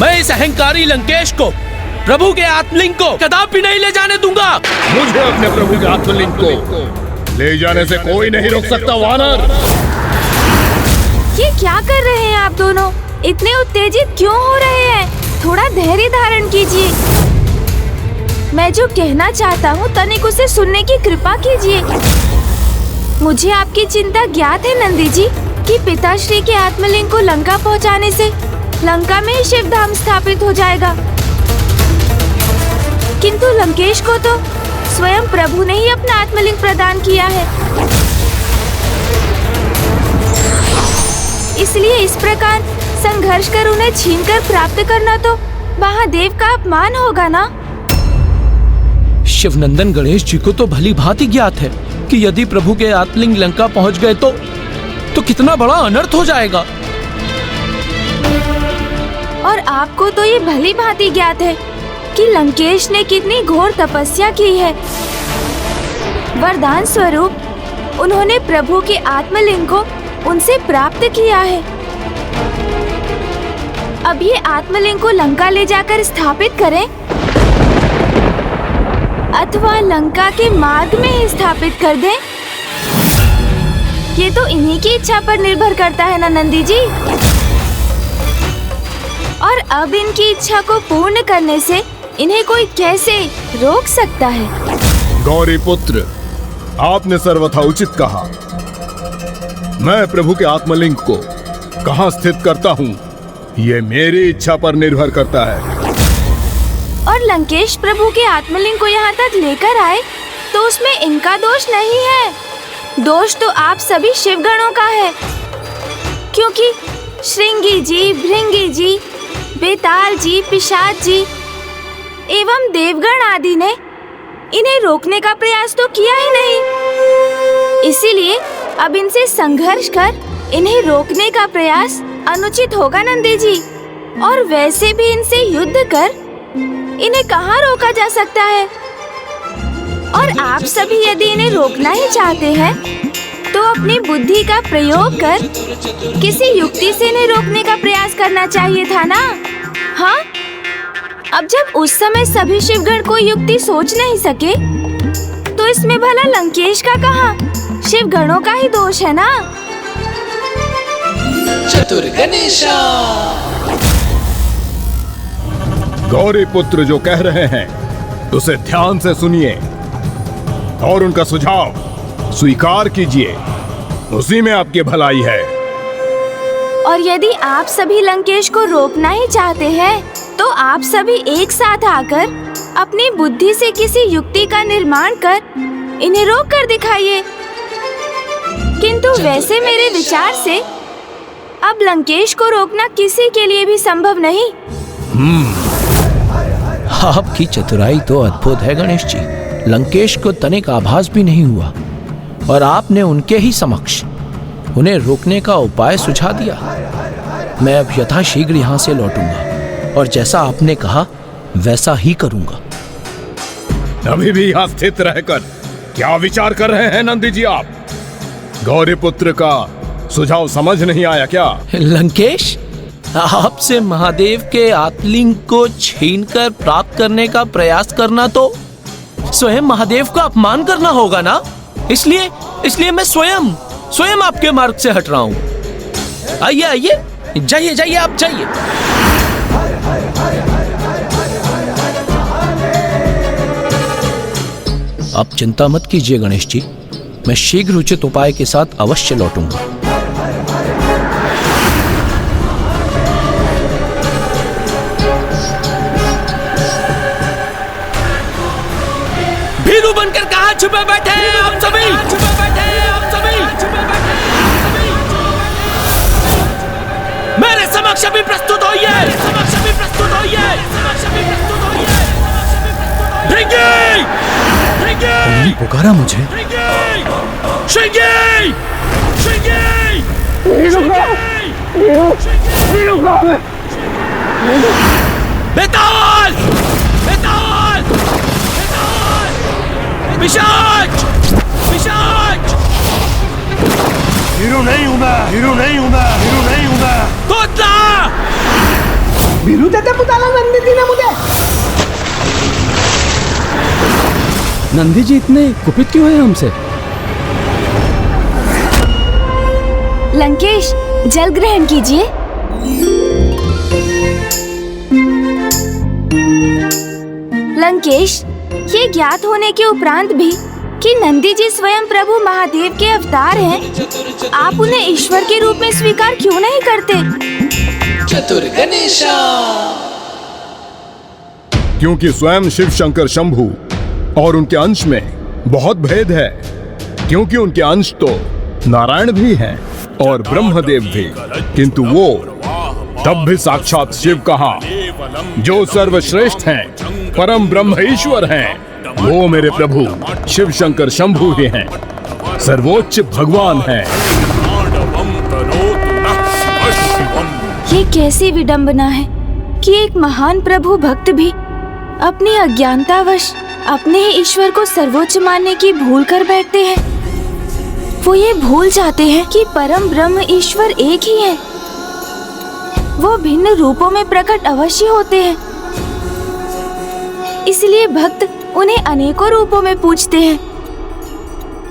मैं इस अहंकारी लंकेश को, प्रभु के आत्मलिंग को कदापि नहीं ले जाने दूंगा। मुझे अपने प्रभु के आत्मलिंग को ले जाने से कोई नहीं रोक सकता वानर। ये क्या कर रहे हैं आप दोनों? इतने उत्तेजित क्यों हो रहे हैं? थोड़ा धैर्य धारण कीजिए। मैं जो कहना चाहता हूँ तनिक उसे सुनने की कृपा कीजिए। मुझे आपकी चिंता ज्ञात है नंदी जी कि पिताश्री के आत्मलिंग को लंका पहुँचाने से लंका में ही शिव धाम स्थापित हो जाएगा, किंतु लंकेश को तो स्वयं प्रभु ने ही अपना आत्मलिंग प्रदान किया है। इसलिए इस प्रकार संघर्ष कर उन्हें छीनकर प्राप्त करना तो महादेव का अपमान होगा ना। शिवनंदन गणेश जी को तो भली भांति ज्ञात है कि यदि प्रभु के आत्मलिंग लंका पहुंच गए तो कितना बड़ा अनर्थ हो जाएगा। और आपको तो ये भली भांति ज्ञात है कि लंकेश ने कितनी घोर तपस्या की है। वरदान स्वरूप उन्होंने प्रभु के आत्मलिंग को उनसे प्राप्त किया है। अब ये आत्मलिंग को लंका ले जाकर स्थापित करें अथवा लंका के मार्ग में ही स्थापित कर दें, ये तो इन्हीं की इच्छा पर निर्भर करता है ना नंदी जी। और अब इनकी इच्छा को पूर्ण करने से इन्हें कोई कैसे रोक सकता है? गौरी पुत्र, आपने सर्वथा उचित कहा। मैं प्रभु के आत्मलिंग को कहाँ स्थित करता हूँ ये मेरी इच्छा पर निर्भर करता है। और लंकेश प्रभु के आत्मलिंग को यहाँ तक लेकर आए तो उसमें इनका दोष नहीं है। दोष तो आप सभी शिवगणों का है, क्योंकि श्रृंगी जी, भृंगी जी, बेताल जी, पिशाच जी एवं देवगण आदि ने इन्हें रोकने का प्रयास तो किया ही नहीं। इसीलिए अब इनसे संघर्ष कर इन्हें रोकने का प्रयास अनुचित होगा नंदी जी। और वैसे भी इनसे युद्ध कर इन्हें कहाँ रोका जा सकता है? और आप सभी यदि इन्हें रोकना ही चाहते हैं तो अपनी बुद्धि का प्रयोग कर किसी युक्ति से इन्हें रोकने का प्रयास करना चाहिए था ना। हाँ, अब जब उस समय सभी शिवगण कोई युक्ति सोच नहीं सके तो इसमें भला लंकेश का कहाँ, शिवगणों का ही दोष है ना। चतुर गणेशा। गौरी पुत्र जो कह रहे हैं उसे ध्यान से सुनिए और उनका सुझाव स्वीकार कीजिए, उसी में आपकी भलाई है। और यदि आप सभी लंकेश को रोकना ही चाहते हैं तो आप सभी एक साथ आकर अपनी बुद्धि से किसी युक्ति का निर्माण कर इन्हें रोक कर दिखाइए। किंतु वैसे मेरे विचार से अब लंकेश को रोकना किसी के लिए भी संभव नहीं। आपकी चतुराई तो अद्भुत है गणेश जी। लंकेश को तनिक आभास भी नहीं हुआ और आपने उनके ही समक्ष उन्हें रोकने का उपाय सुझा दिया। मैं अब यथाशीघ्र यहाँ से लौटूंगा और जैसा आपने कहा वैसा ही करूंगा। अभी भी यहाँ स्थित रहकर क्या विचार कर रहे हैं नंदी जी आप? गौरी पुत्र का सुझाव समझ नहीं आया क्या? लंकेश, आपसे महादेव के आत्मलिंग को छीनकर प्राप्त करने का प्रयास करना तो स्वयं महादेव का अपमान करना होगा ना। इसलिए मैं स्वयं आपके मार्ग से हट रहा हूँ। आइए आइए, जाइए आप जाइए। आप चिंता मत कीजिए गणेश जी, मैं शीघ्र उचित उपाय के साथ अवश्य लौटूंगा। भीरू बनकर कहाँ छुपे बैठे हैं आप सभी? मेरे समक्ष अभी प्रस्तुत होइए। भृंगी पुकारा मुझे। बेताल! पिशाच! हीरो नहीं हूं मैं। तोतला! भिरू देते पुताला नंदी जी ने मुझे। नंदी जी इतने कुपित क्यों है हमसे? लंकेश, जल ग्रहण कीजिए। लंकेश, ये ज्ञात होने के उपरांत भी कि नंदी जी स्वयं प्रभु महादेव के अवतार हैं, आप उन्हें ईश्वर के रूप में स्वीकार क्यों नहीं करते? चतुर गणेशा। क्योंकि स्वयं शिव शंकर शंभू और उनके अंश में बहुत भेद है। क्योंकि उनके अंश तो नारायण भी हैं और ब्रह्मदेव भी, किंतु वो तब भी साक्षात शिव कहाँ, जो सर्वश्रेष्ठ हैं, परम ब्रह्म ईश्वर हैं। वो मेरे प्रभु शिव शंकर शंभू ही हैं, सर्वोच्च भगवान हैं। ये कैसी विडंबना है कि एक महान प्रभु भक्त भी अपनी अज्ञानतावश अपने ही ईश्वर को सर्वोच्च मानने की भूल कर बैठते हैं। वो ये भूल जाते हैं कि परम ब्रह्म ईश्वर एक ही है। वो भिन्न रूपों में प्रकट अवश्य होते हैं, इसलिए भक्त उन्हें अनेकों रूपों में पूजते हैं,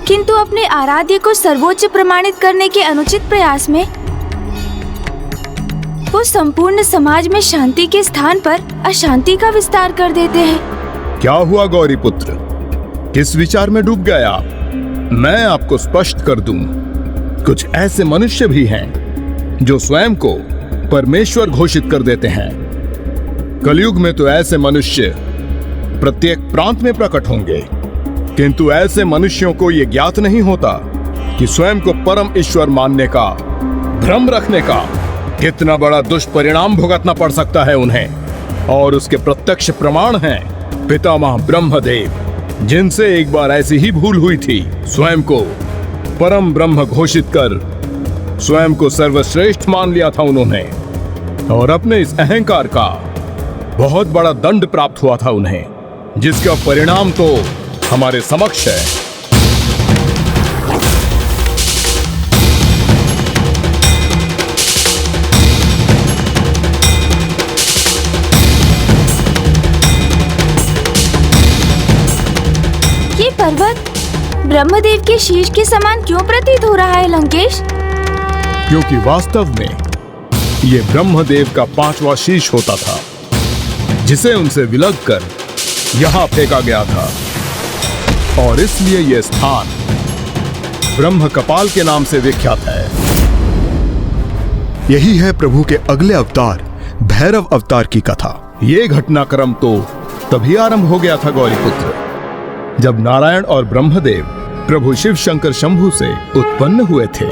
किंतु अपने आराध्य को सर्वोच्च प्रमाणित करने के अनुचित प्रयास में वो संपूर्ण समाज में शांति के स्थान पर अशांति का विस्तार कर देते हैं। क्या हुआ गौरी पुत्र, किस विचार में डूब गए आप? मैं आपको स्पष्ट कर दूं, कुछ ऐसे मनुष्य भी हैं जो स्वयं को परमेश्वर घोषित कर देते हैं। कलयुग में तो ऐसे मनुष्य प्रत्येक प्रांत में प्रकट होंगे, किंतु ऐसे मनुष्यों को यह ज्ञात नहीं होता कि स्वयं को परम ईश्वर मानने का भ्रम रखने का कितना बड़ा दुष्परिणाम भुगतना पड़ सकता है उन्हें। और उसके प्रत्यक्ष प्रमाण हैं पितामह ब्रह्मदेव, जिनसे एक बार ऐसी ही भूल हुई थी। स्वयं को परम ब्रह्म घोषित कर स्वयं को सर्वश्रेष्ठ मान लिया था उन्होंने, और अपने इस अहंकार का बहुत बड़ा दंड प्राप्त हुआ था उन्हें, जिसका परिणाम तो हमारे समक्ष है। ये पर्वत ब्रह्मदेव के शीश के समान क्यों प्रतीत हो रहा है लंकेश? क्योंकि वास्तव में ये ब्रह्मदेव का 5वां शीश होता था, जिसे उनसे विलग कर यहां फेंका गया था, और इसलिए यह स्थान ब्रह्म कपाल के नाम से विख्यात है। यही है प्रभु के अगले अवतार भैरव अवतार की कथा। ये घटनाक्रम तो तभी आरंभ हो गया था गौरीपुत्र, जब नारायण और ब्रह्मदेव प्रभु शिव शंकर शंभू से उत्पन्न हुए थे।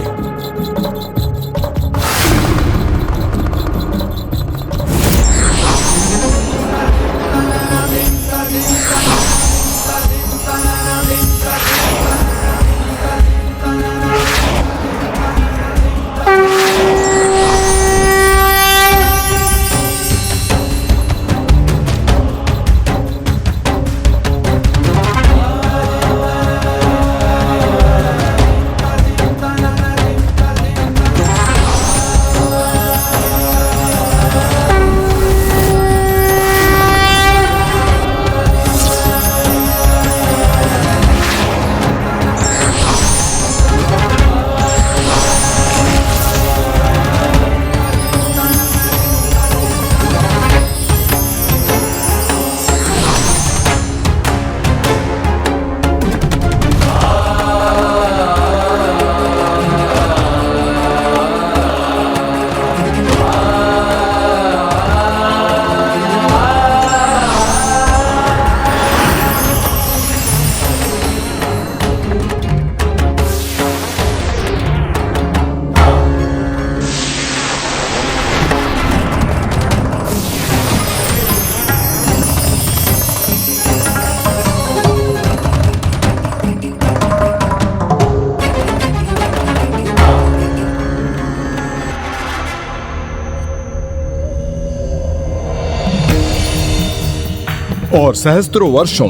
और सहस्त्रों वर्षों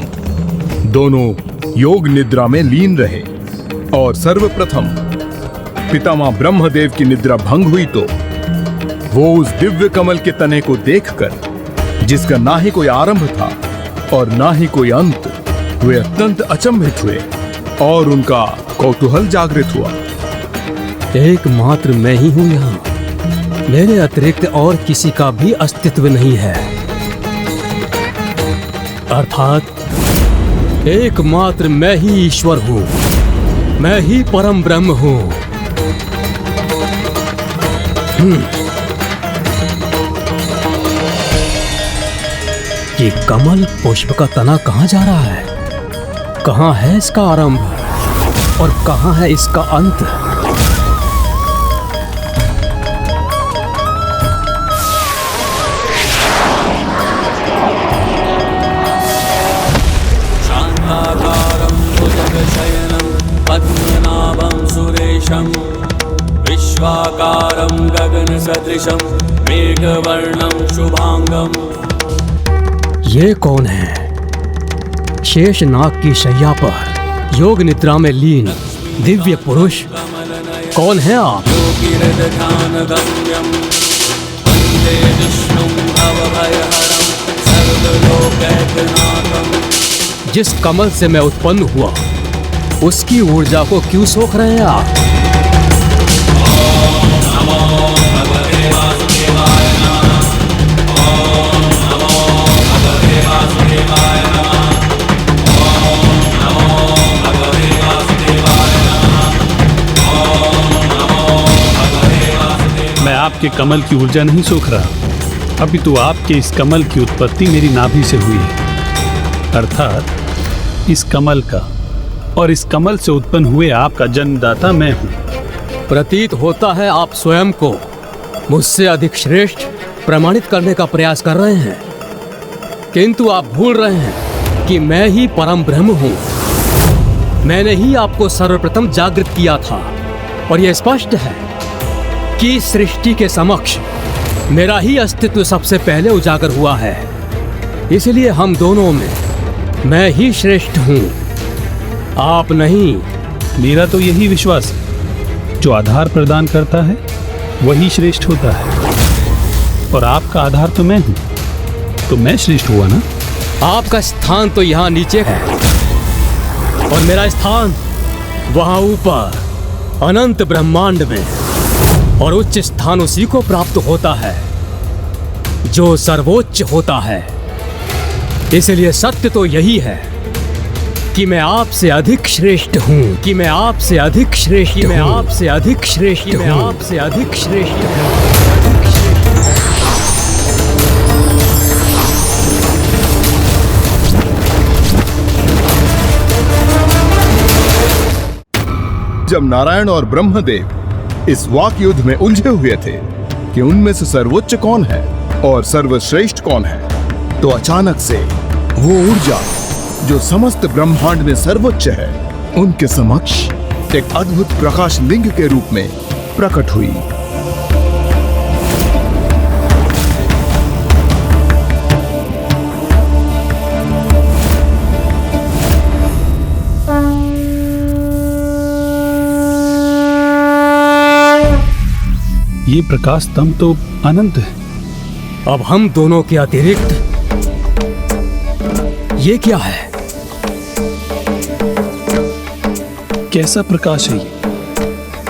दोनों योग निद्रा में लीन रहे, और सर्वप्रथम पितामह ब्रह्मदेव की निद्रा भंग हुई तो वो उस दिव्य कमल के तने को देखकर, जिसका ना ही कोई आरंभ था और ना ही कोई अंत, वे अत्यंत अचंभित हुए और उनका कौतूहल जागृत हुआ। एकमात्र मैं ही हूं यहाँ, मेरे अतिरिक्त और किसी का भी अस्तित्व नहीं है। अर्थात एकमात्र मैं ही ईश्वर हूं, मैं ही परम ब्रह्म हूं। ये कमल पुष्प का तना कहाँ जा रहा है? कहाँ है इसका आरंभ और कहाँ है इसका अंत? शांताकारं भुजगशयनं पद्मनाभं सुरेशं विश्वाकारं गगनसदृशं मेघवर्णं शुभांगं। ये कौन है? शेष नाग की शैया पर योग निद्रा में लीन दिव्य पुरुष कौन है आप? जिस कमल से मैं उत्पन्न हुआ उसकी ऊर्जा को क्यों सोख रहे हैं आप? मैं आपके कमल की ऊर्जा नहीं सोख रहा, अभी तो आपके इस कमल की उत्पत्ति मेरी नाभि से हुई है। अर्थात इस कमल का और इस कमल से उत्पन्न हुए आपका जन्मदाता मैं हूँ। प्रतीत होता है आप स्वयं को मुझसे अधिक श्रेष्ठ प्रमाणित करने का प्रयास कर रहे हैं, किंतु आप भूल रहे हैं कि मैं ही परम ब्रह्म हूँ। मैंने ही आपको सर्वप्रथम जागृत किया था और यह स्पष्ट है कि सृष्टि के समक्ष मेरा ही अस्तित्व सबसे पहले उजागर हुआ है। इसलिए हम दोनों में मैं ही श्रेष्ठ हूँ, आप नहीं। मेरा तो यही विश्वास है, जो आधार प्रदान करता है वही श्रेष्ठ होता है, और आपका आधार तो मैं हूँ, तो मैं श्रेष्ठ हुआ ना? आपका स्थान तो यहाँ नीचे है और मेरा स्थान वहाँ ऊपर अनंत ब्रह्मांड में, और उच्च स्थान उसी को प्राप्त होता है जो सर्वोच्च होता है। इसलिए सत्य तो यही है कि मैं आपसे अधिक श्रेष्ठ हूँ, कि मैं आपसे अधिक श्रेष्ठ, मैं आपसे अधिक श्रेष्ठ, मैं आपसे अधिक श्रेष्ठ हूँ। जब नारायण और ब्रह्मदेव इस वाक युद्ध में उलझे हुए थे कि उनमें से सर्वोच्च कौन है और सर्वश्रेष्ठ कौन है, तो अचानक से वो ऊर्जा जो समस्त ब्रह्मांड में सर्वोच्च है, उनके समक्ष एक अद्भुत प्रकाश लिंग के रूप में प्रकट हुई। ये प्रकाश स्तंभ तो अनंत है। अब हम दोनों के अतिरिक्त ये क्या है? कैसा प्रकाश है ये?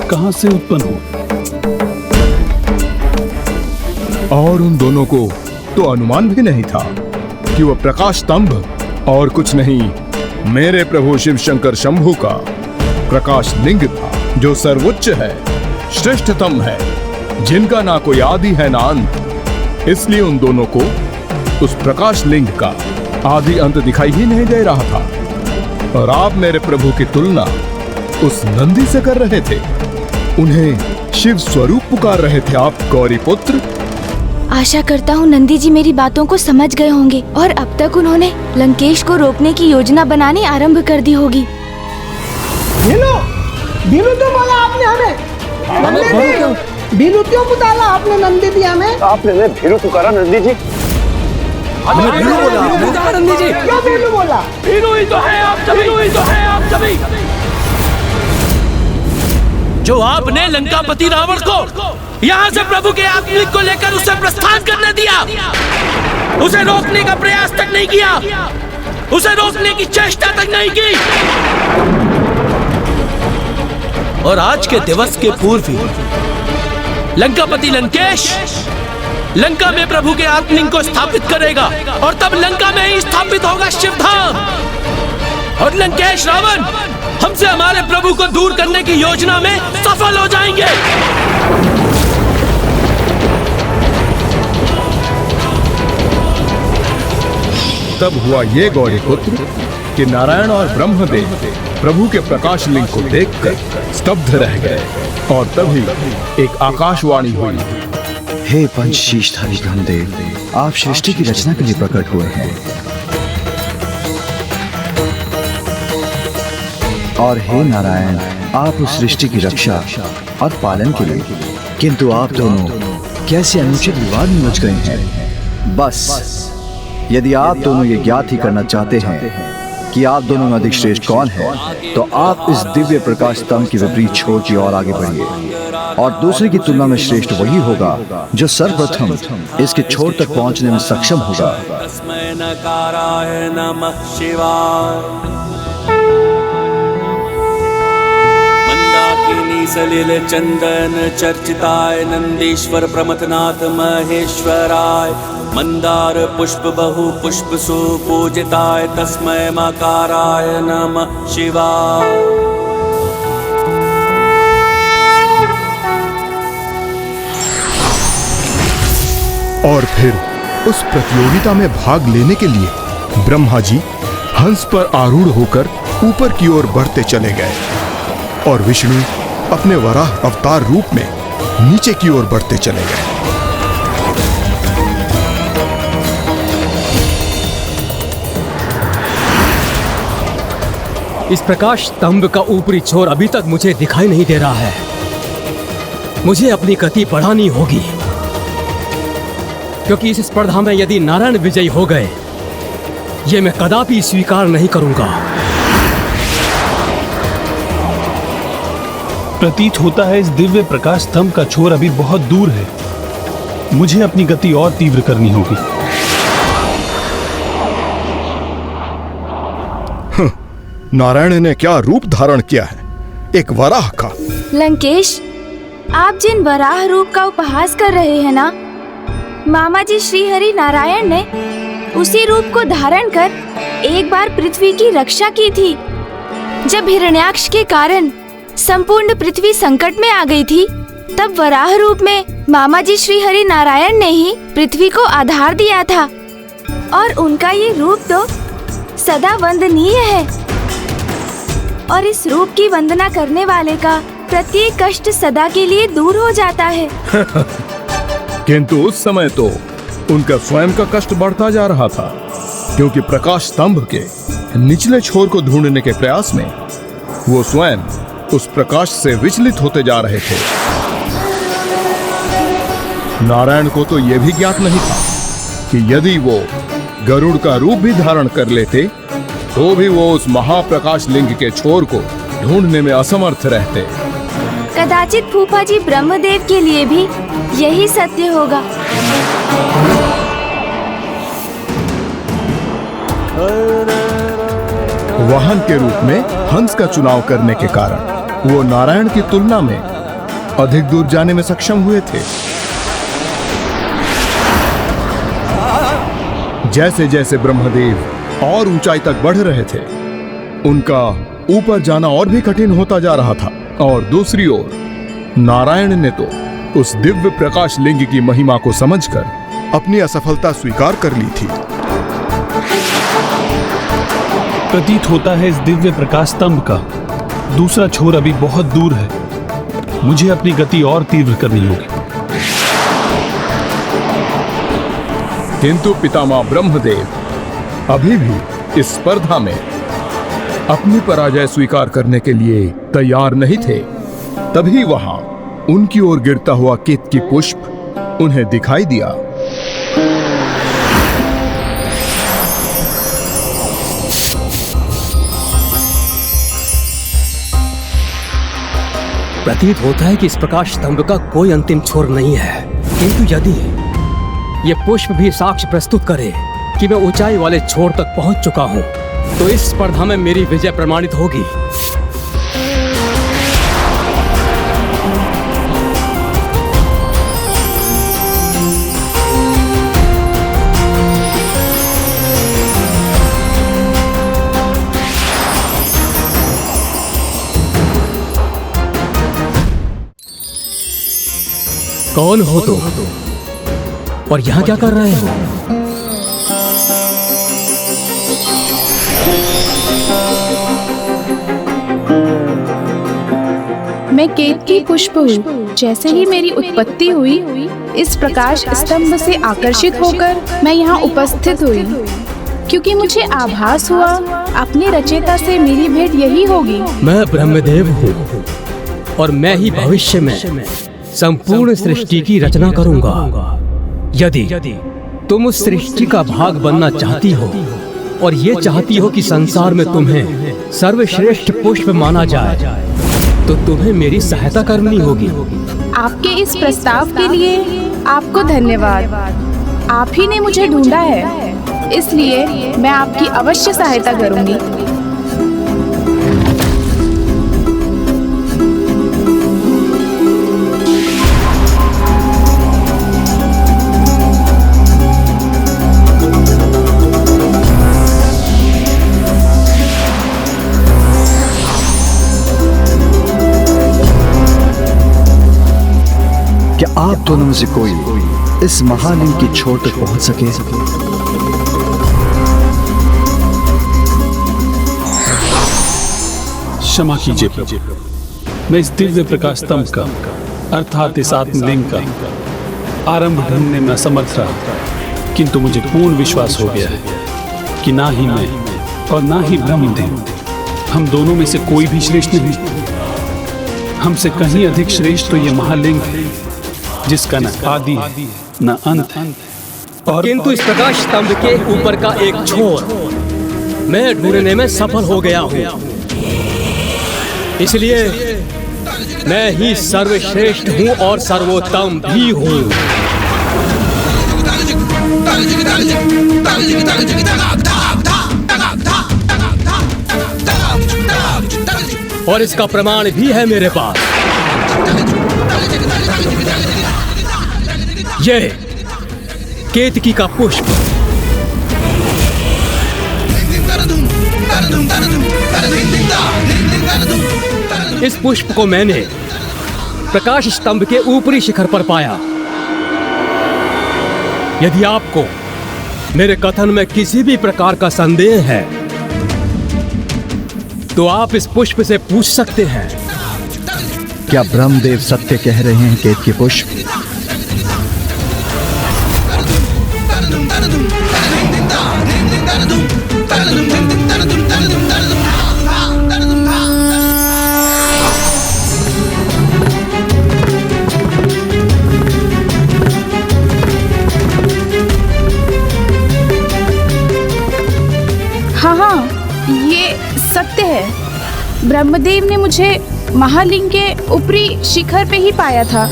कहां से उत्पन्न हो? और उन दोनों को तो अनुमान भी नहीं था कि वह प्रकाश स्तंभ और कुछ नहीं, मेरे प्रभु शिव शंकर शंभू का प्रकाश लिंग था, जो सर्वोच्च है, श्रेष्ठतम है, जिनका ना कोई आदि है ना अंत। इसलिए उन दोनों को उस प्रकाश लिंग का आदि अंत दिखाई ही नहीं दे रहा था। और आप मेरे प्रभु की तुलना उस नंदी से कर रहे थे, उन्हें शिव स्वरूप पुकार रहे थे आप गौरी पुत्र। आशा करता हूँ नंदी जी मेरी बातों को समझ गए होंगे और अब तक उन्होंने लंकेश को रोकने की योजना बनानी आरंभ कर दी होगी। बीनू तो बोला आपने हमें, बीनू क्यों पुकारा आपने नंदी जी हमें? आपने मैं भीरू पुकारा नंदी जी? हमें भीरू बोला नंदी जी? क्यों भीरू बोला? भीरू ही तो है आप सभी, भीरू ही तो है आप सभी। जो आपने लंकापति रावण को यहाँ से प्रभु के आत्मलिंग को लेकर उसे प्रस्थान करने दिया। उसे रोकने का प्रयास तक नहीं किया, उसे रोकने की चेष्टा तक नहीं की। और आज के दिवस के पूर्व ही लंकापति लंकेश लंका में प्रभु के आत्मलिंग को स्थापित करेगा और तब लंका में ही स्थापित होगा शिवधाम। और लंकेश रावण हमसे हमारे प्रभु को दूर करने की योजना में सफल हो जाएंगे। तब हुआ ये गौरी पुत्र कि नारायण और ब्रह्मदेव प्रभु के प्रकाश लिंग को देखकर स्तब्ध रह गए। और तभी एक आकाशवाणी हुई, हे पंचशीषधारी ब्रह्मदेव, आप सृष्टि की रचना के लिए प्रकट हुए हैं। और हे नारायण, आप उस सृष्टि की रक्षा और पालन के लिए। किंतु आप दोनों कैसे अनुचित विवाद में उलझ गए हैं। बस यदि आप दोनों ये ज्ञात ही करना चाहते हैं कि आप दोनों में अधिक श्रेष्ठ कौन है, तो आप इस दिव्य प्रकाश स्तंभ की विपरीत छोर की ओर आगे बढ़िए। और दूसरे की तुलना में श्रेष्ठ वही होगा जो सर्वप्रथम इसके छोर तक पहुंचने में सक्षम होगा। तस्मै नकाराय नमः शिवाय। मंदाकिनी सलिल चंदन चर्चिताय नंदीश्वर प्रमथनाथ महेश्वराय। मंदार पुष्प बहु पुष्प सुपूजिताय तस्मै मकाराय नमः शिवाय। और फिर उस प्रतियोगिता में भाग लेने के लिए ब्रह्मा जी हंस पर आरूढ़ होकर ऊपर की ओर बढ़ते चले गए और विष्णु अपने वराह अवतार रूप में नीचे की ओर बढ़ते चले गए। इस प्रकाश स्तंभ का ऊपरी छोर अभी तक मुझे दिखाई नहीं दे रहा है। मुझे अपनी गति बढ़ानी होगी, क्योंकि इस स्पर्धा में यदि नारायण विजयी हो गए, ये मैं कदापि स्वीकार नहीं करूंगा। प्रतीत होता है इस दिव्य प्रकाश स्तंभ का छोर अभी बहुत दूर है। मुझे अपनी गति और तीव्र करनी होगी। नारायण ने क्या रूप धारण किया है, एक वराह का। लंकेश, आप जिन वराह रूप का उपहास कर रहे हैं ना, मामा जी श्री हरि नारायण ने उसी रूप को धारण कर एक बार पृथ्वी की रक्षा की थी। जब हिरण्याक्ष के कारण संपूर्ण पृथ्वी संकट में आ गई थी, तब वराह रूप में मामा जी श्री हरि नारायण ने ही पृथ्वी को आधार दिया था। और उनका ये रूप तो सदा वंदनीय है। और इस रूप की वंदना करने वाले का प्रत्येक कष्ट सदा के लिए दूर हो जाता है। किंतु उस समय तो उनका स्वयं का कष्ट बढ़ता जा रहा था, क्योंकि प्रकाश स्तंभ के निचले छोर को ढूंढने के प्रयास में वो स्वयं उस प्रकाश से विचलित होते जा रहे थे। नारायण को तो यह भी ज्ञात नहीं था कि यदि वो गरुड़ का रूप भी धारण कर लेते, तो भी वो उस महाप्रकाश लिंग के छोर को ढूंढने में असमर्थ रहते। कदाचित फूफा जी ब्रह्मदेव के लिए भी यही सत्य होगा। वाहन के रूप में हंस का चुनाव करने के कारण वो नारायण की तुलना में अधिक दूर जाने में सक्षम हुए थे। जैसे जैसे ब्रह्मदेव और ऊंचाई तक बढ़ रहे थे, उनका ऊपर जाना और भी कठिन होता जा रहा था। और दूसरी ओर नारायण ने तो उस दिव्य प्रकाश लिंग की महिमा को समझकर अपनी असफलता स्वीकार कर ली थी। प्रतीत होता है इस दिव्य प्रकाश स्तंभ का दूसरा छोर अभी बहुत दूर है। मुझे अपनी गति और तीव्र करनी होगी। किंतु पितामह ब्रह्मदेव अभी भी इस स्पर्धा में अपनी पराजय स्वीकार करने के लिए तैयार नहीं थे। तभी वहां उनकी ओर गिरता हुआ केतकी पुष्प उन्हें दिखाई दिया। प्रतीत होता है कि इस प्रकाश स्तंभ का कोई अंतिम छोर नहीं है, किंतु यदि ये पुष्प भी साक्ष्य प्रस्तुत करे कि मैं ऊंचाई वाले छोर तक पहुंच चुका हूं, तो इस स्पर्धा में मेरी विजय प्रमाणित होगी। कौन हो तुम और यहाँ क्या कर रहे हो? मैं केतकी पुष्प हूँ। जैसे ही मेरी उत्पत्ति हुई, इस प्रकाश स्तंभ से आकर्षित होकर मैं यहाँ उपस्थित हुई, क्योंकि मुझे आभास हुआ अपने रचयिता से मेरी भेंट यही होगी। मैं ब्रह्मदेव हूँ और मैं ही भविष्य में संपूर्ण सृष्टि की रचना करूंगा। यदि तुम उस सृष्टि का भाग बनना चाहती हो और ये चाहती हो कि संसार में तुम्हें सर्वश्रेष्ठ पुष्प माना जाए, तो तुम्हें मेरी सहायता करनी होगी। आपके इस प्रस्ताव के लिए आपको धन्यवाद। आप ही ने मुझे ढूंढा है, इसलिए मैं आपकी अवश्य सहायता करूंगी। आप दोनों में से कोई इस महालिंग की छोर तक पहुंच सके? क्षमा कीजिए प्रभु, मैं इस दिव्य प्रकाश स्तंभ का अर्थात इस आत्मलिंग का आरंभ ढूंढने में असमर्थ रहा, किंतु मुझे पूर्ण विश्वास हो गया है कि ना ही मैं और ना ही ब्रह्मदेव, हम दोनों में से कोई भी श्रेष्ठ नहीं। हमसे कहीं अधिक श्रेष्ठ तो ये महालिंग है, जिसका न आदि न अंत है। और किंतु इस प्रकाश स्तंभ के ऊपर का एक छोर मैं ढूंढने में सफल हो गया हूँ, इसलिए मैं ही सर्वश्रेष्ठ हूँ और सर्वोत्तम भी हूँ। और इसका प्रमाण भी है मेरे पास। ये केतकी का पुष्प। इस पुष्प को मैंने प्रकाश स्तंभ के ऊपरी शिखर पर पाया। यदि आपको मेरे कथन में किसी भी प्रकार का संदेह है, तो आप इस पुष्प से पूछ सकते हैं। क्या ब्रह्मदेव सत्य कह रहे हैं केतकी पुष्प? हाँ, ये सत्य है। ब्रह्मदेव ने मुझे महालिंग के ऊपरी शिखर पे ही पाया था।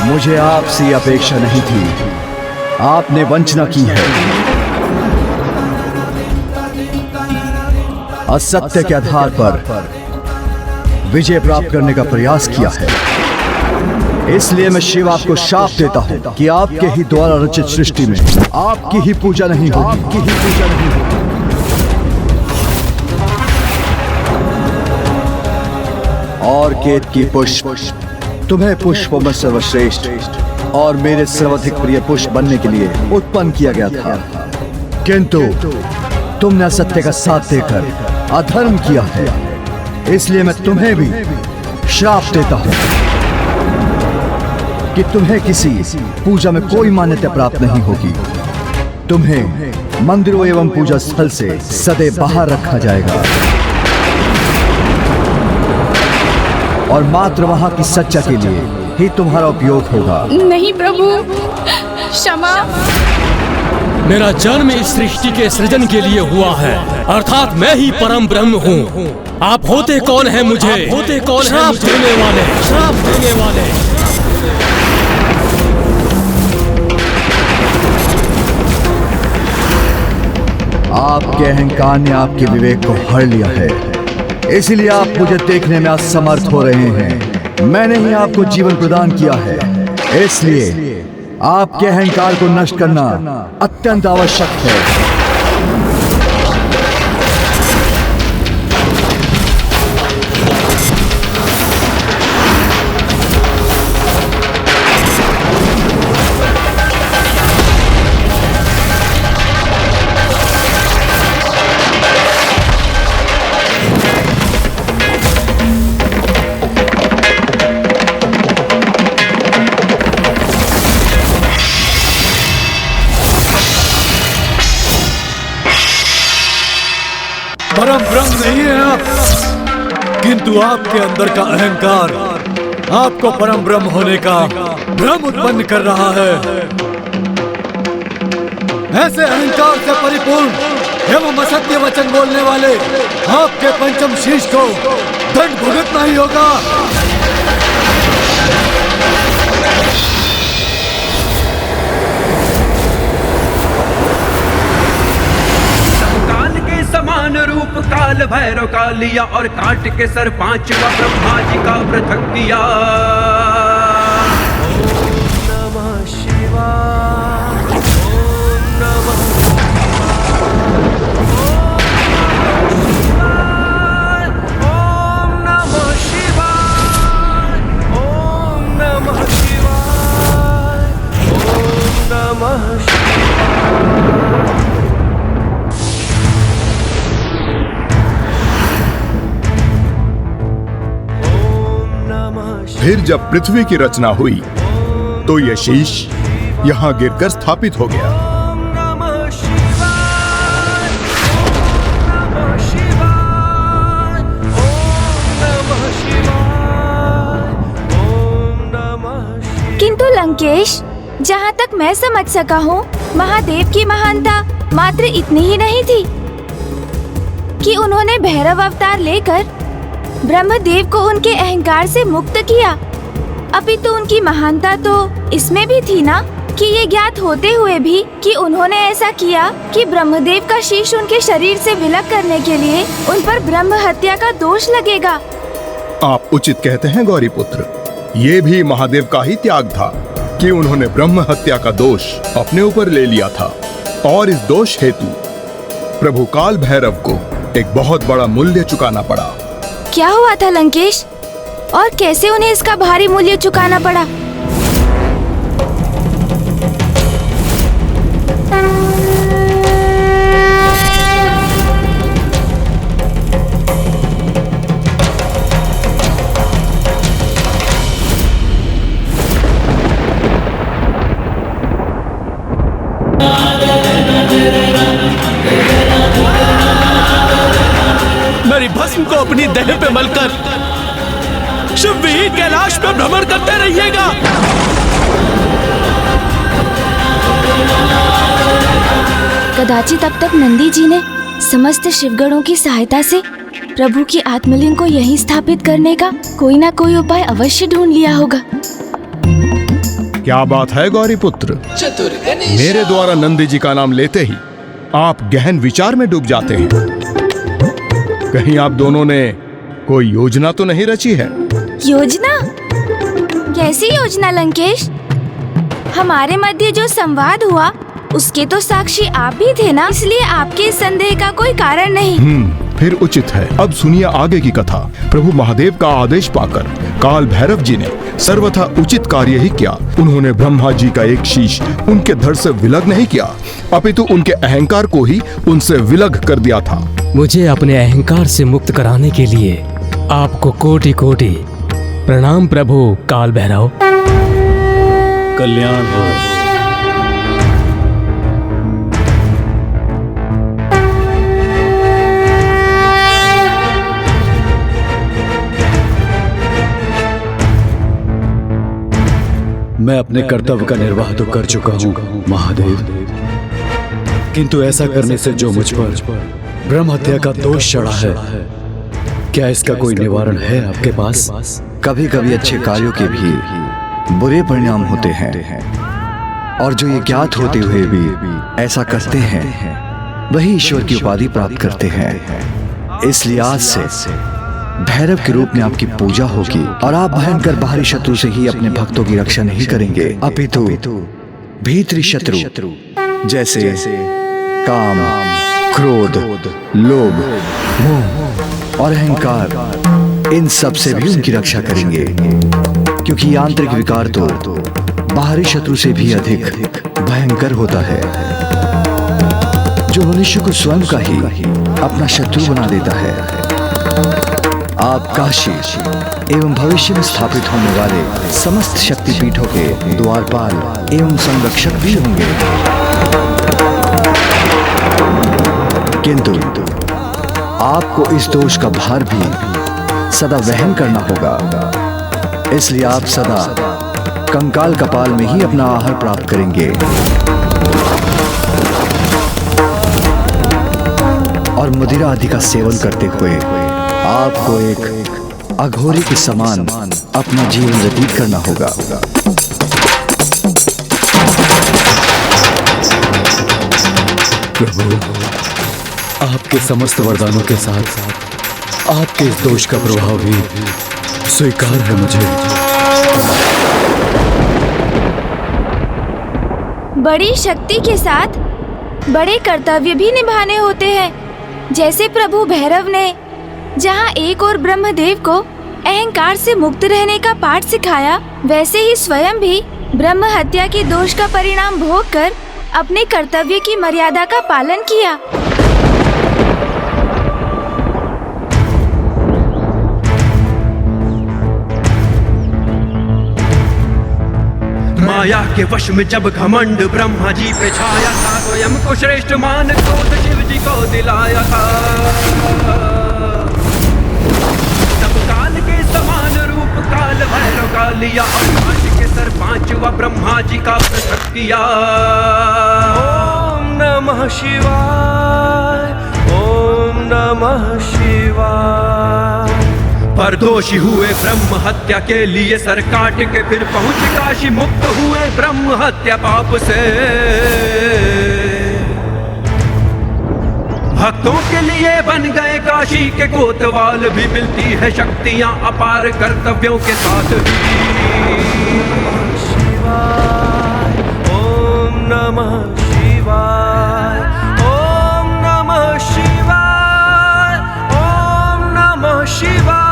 मुझे आपसे अपेक्षा नहीं थी, आपने वंचना की है। असत्य के आधार पर विजय प्राप्त करने का प्रयास किया है। इसलिए मैं शिव आपको शाप देता हूं कि आपके ही द्वारा रचित सृष्टि में आपकी ही पूजा नहीं होगी। और केतकी पुष्प तुम्हें पुष्पों में सर्वश्रेष्ठ और मेरे सर्वाधिक प्रिय पुष्प बनने के लिए उत्पन्न किया गया था, किंतु तुमने असत्य का साथ देकर अधर्म किया है, इसलिए मैं तुम्हें भी श्राप देता हूं कि तुम्हें किसी पूजा में कोई मान्यता प्राप्त नहीं होगी। तुम्हें मंदिरों एवं पूजा स्थल से सदैव बाहर रखा जाएगा और मात्र वहां की सच्चा के लिए ही तुम्हारा उपयोग होगा। नहीं प्रभु, क्षमा। मेरा जन्म इस सृष्टि के सृजन के लिए हुआ है, अर्थात मैं ही परम ब्रह्म हूँ। आप होते कौन है मुझे? होते कौन है श्राप देने वाले? श्राप देने वाले। आपके अहंकार ने आपके विवेक को हर लिया है, इसलिए आप मुझे देखने में असमर्थ हो रहे हैं। मैंने ही आपको जीवन प्रदान किया है, इसलिए आपके अहंकार को नष्ट करना अत्यंत आवश्यक है। परम ब्रह्म नहीं है आप, किंतु आपके अंदर का अहंकार आपको परम ब्रह्म होने का भ्रम उत्पन्न कर रहा है। ऐसे अहंकार से परिपूर्ण एवं असत्य वचन बोलने वाले आपके पंचम शीश को दंड भुगतना ही होगा। समान रूप काल भैरव का लिया और काट के सर पांचवा ब्रह्मा जी का पृथक किया। ओम नमः शिवाय, ओम नमः ओम नमः शिवाय, ओम नमः शिवाय, ओम नमः शिवाय। फिर जब पृथ्वी की रचना हुई तो यह शीश यहाँ गिरकर स्थापित हो गया। किंतु लंकेश, जहाँ तक मैं समझ सका हूँ, महादेव की महानता मात्र इतनी ही नहीं थी कि उन्होंने भैरव अवतार लेकर ब्रह्मदेव को उनके अहंकार से मुक्त किया, अपितु उनकी महानता तो इसमें भी थी ना कि ये ज्ञात होते हुए भी कि उन्होंने ऐसा किया कि ब्रह्मदेव का शीश उनके शरीर से विलग करने के लिए उन पर ब्रह्म हत्या का दोष लगेगा। आप उचित कहते हैं गौरीपुत्र, ये भी महादेव का ही त्याग था कि उन्होंने ब्रह्म हत्या का दोष अपने ऊपर ले लिया था और इस दोष हेतु प्रभु काल भैरव को एक बहुत बड़ा मूल्य चुकाना पड़ा। क्या हुआ था लंकेश, और कैसे उन्हें इसका भारी मूल्य चुकाना पड़ा? मेरी भस्म को अपनी देह पे मलकर शिव विहीन कैलाश में भ्रमण करते रहिएगा। कदाचित अब तक नंदी जी ने समस्त शिवगणों की सहायता से प्रभु की आत्मलिंग को यहीं स्थापित करने का कोई ना कोई उपाय अवश्य ढूंढ लिया होगा। क्या बात है गौरीपुत्र, मेरे द्वारा नंदी जी का नाम लेते ही आप गहन विचार में डूब जाते हैं। कहीं आप दोनों ने कोई योजना तो नहीं रची है? योजना? कैसी योजना लंकेश? हमारे मध्य जो संवाद हुआ उसके तो साक्षी आप भी थे ना, इसलिए आपके इस संदेह का कोई कारण नहीं। फिर उचित है। अब सुनिए आगे की कथा। प्रभु महादेव का आदेश पाकर काल भैरव जी ने सर्वथा उचित कार्य ही किया। उन्होंने ब्रह्मा जी का एक शीश उनके धड़ से विलग नहीं किया, अपितु उनके अहंकार को ही उनसे विलग कर दिया था। मुझे अपने अहंकार से मुक्त कराने के लिए आपको कोटि कोटि प्रणाम प्रभु काल भैरव। कल्याण हो। मैं अपने कर्तव्य का निर्वाह तो कर चुका हूँ महादेव, किंतु ऐसा करने से जो मुझ पर ब्रह्म हत्या का दोष चढ़ा है, क्या इसका कोई निवारण है आपके पास? कभी कभी अच्छे कार्यों के भी बुरे परिणाम होते हैं, और जो ये ज्ञात होते हुए भी ऐसा करते हैं वही ईश्वर की उपाधि प्राप्त करते हैं। इसलिए आज से भैरव के रूप में आपकी पूजा होगी, और आप भयंकर बाहरी शत्रु से ही अपने भक्तों की रक्षा नहीं करेंगे, अपितु भीतरी शत्रु जैसे काम, क्रोध, लोभ, मोह और अहंकार, इन सब से भी उनकी रक्षा करेंगे, क्योंकि आंतरिक विकार तो बाहरी शत्रु से भी अधिक भयंकर होता है, जो मनुष्य को स्वयं का ही अपना शत्रु बना देता है। आप काशी एवं भविष्य में स्थापित होने वाले समस्त शक्तिपीठों के द्वारपाल एवं संरक्षक भी होंगे, किंतु आपको इस दोष का भार भी सदा वहन करना होगा। इसलिए आप सदा कंकाल कपाल में ही अपना आहार प्राप्त करेंगे, और मदिरा आदि का सेवन करते हुए आपको एक अघोरी के समान अपना जीवन व्यतीत करना होगा। प्रभु, आपके समस्त वरदानों के साथ आपके इस दोष का प्रभाव भी स्वीकार है मुझे। बड़ी शक्ति के साथ बड़े कर्तव्य भी निभाने होते हैं, जैसे प्रभु भैरव ने जहाँ एक और ब्रह्मदेव को अहंकार से मुक्त रहने का पाठ सिखाया, वैसे ही स्वयं भी ब्रह्म हत्या के दोष का परिणाम भोग कर अपने कर्तव्य की मर्यादा का पालन किया। माया के वश में जब घमंड ब्रह्मा जी पे छाया था, स्वयं को श्रेष्ठ मान क्रोध शिव जी को दिलाया था। तब काल के समान रूप काल भैरव का लिया, और काल के सर पांचवा ब्रह्मा जी का पृथक किया। ओम नमः शिवाय, ओम नमः शिवाय। पर दोषी हुए ब्रह्म हत्या के लिए सर काट के फिर पहुंच काशी, मुक्त हुए ब्रह्म हत्या पाप से। भक्तों के लिए बन गए काशी के कोतवाल भी, मिलती है शक्तियां अपार कर्तव्यों के साथ ही। शिवाय, ओम नमः शिवाय, ओम नमः शिवाय, ओम नमः शिवाय,